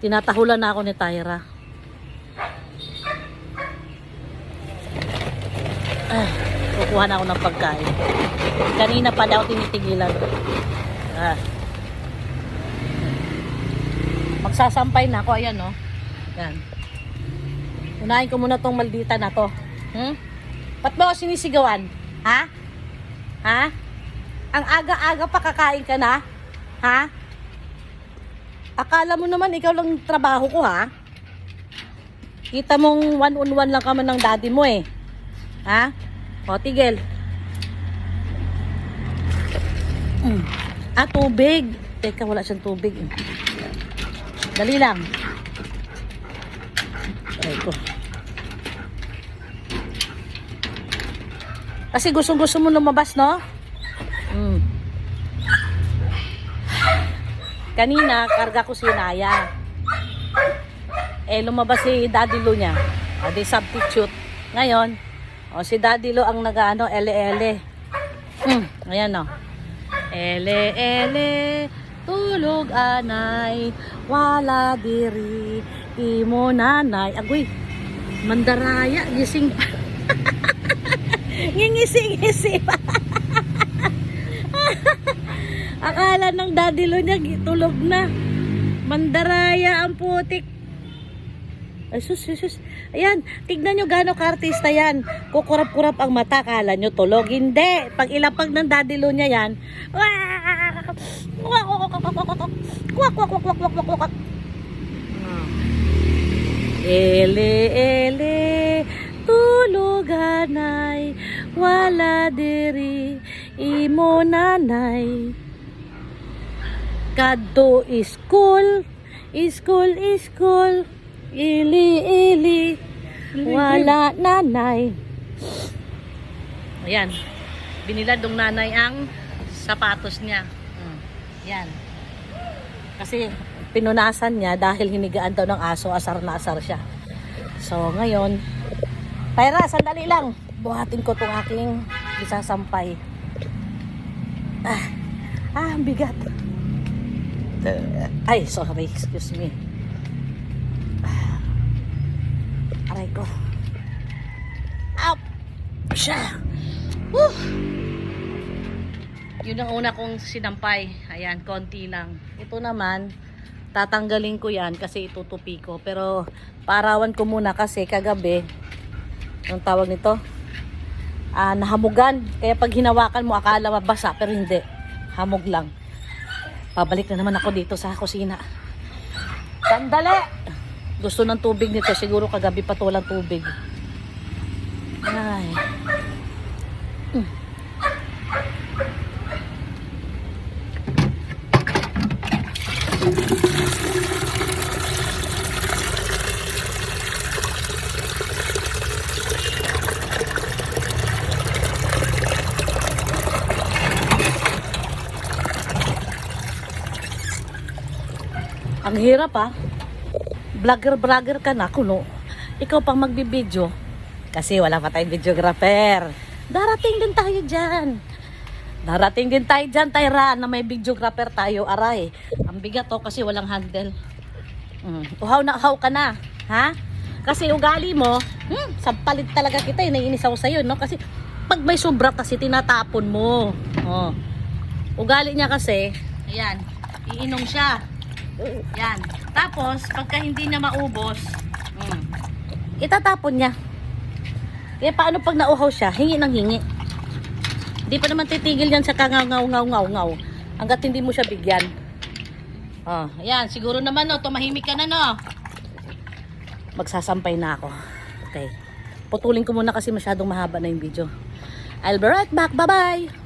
Tinatahulan na ako ni Tyra. Ay, kukuha na ako ng pagkain. Kanina pa daw tinitigilan. Magsasampay na ako. Ayan, no? Yan. Unahin ko muna tong maldita na to. Ba't mo ako sinisigawan? Ha? Ha? Ang aga-aga pa kakain ka na? Ha? Akala mo naman ikaw lang trabaho ko, ha? Kita mong one-on-one lang kami ng daddy mo, eh. Ha? O, tigil. Tubig. Teka, wala siyang tubig. Dali lang. Aray ko. Kasi gusto mo lumabas, no? Kanina, karga ko si Naya. Lumabas si Daddy Lo niya. Di substitute. Ngayon, si Daddy Lo ang nag-ano, ele-ele. Ayan, no? Ele-ele, tulog anay, wala diri, imo nanay. Agoy, mandaraya, gising pa. Ngingisi-ngisi pa. Akala ng Daddy Lo niya, tulog na. Mandaraya ang putik. Ay, sus. Ayan, tignan nyo gano'ng ka-artista yan. Kukurap-kurap ang mata, akala nyo tulog. Hindi. Pag ilapag ng Daddy Lo niya yan, ele, tulog anay, wala diri, imo nanay. Kadto school, ili, wala nanay. Ayan, binilad ng nanay ang sapatos niya. Yan. Kasi pinunasan niya dahil hinigaan daw ng aso, asar na asar siya. So ngayon, Tyra, sandali lang. Buhatin ko itong aking isasampay. Ang bigat. Ay, sorry, excuse me. Aray ko. Up! Siya! Woo! Yun ang una kong sinampay. Ayan, konti lang. Ito naman, tatanggalin ko yan kasi itutupi ko. Pero, paarawan ko muna kasi kagabi, ang tawag nito, nahamugan. Kaya pag hinawakan mo, akala mabasa, pero hindi. Hamog lang. Pabalik na naman ako dito sa kusina. Sandali! Gusto ng tubig nito. Siguro kagabi pa to walang tubig. Ay. Ang hirap, ha? Vlogger ka na, kuno. Ikaw pang magbibideo. Kasi wala pa tayong videographer. Darating din tayo dyan, Tyra, na may videographer tayo, aray. Ang bigat to kasi walang handle. Uhaw na uhaw ka na, ha? Kasi ugali mo, sampalit talaga kita, naiinis ako sa'yo, no? Kasi pag may sobra kasi tinatapon mo. Ugali niya kasi, ayan, iinom siya. Yan. Tapos, pagka hindi niya maubos, itatapon niya. Kaya paano pag nauhaw siya, hingi ng hingi. Hindi pa naman titigil yan sa kangaw-ngaw-ngaw-ngaw hanggat hindi mo siya bigyan. Ayan, siguro naman, no, tumahimik ka na, no. Magsasampay na ako. Okay. Putulin ko muna kasi masyadong mahaba na yung video. I'll be right back. Bye-bye!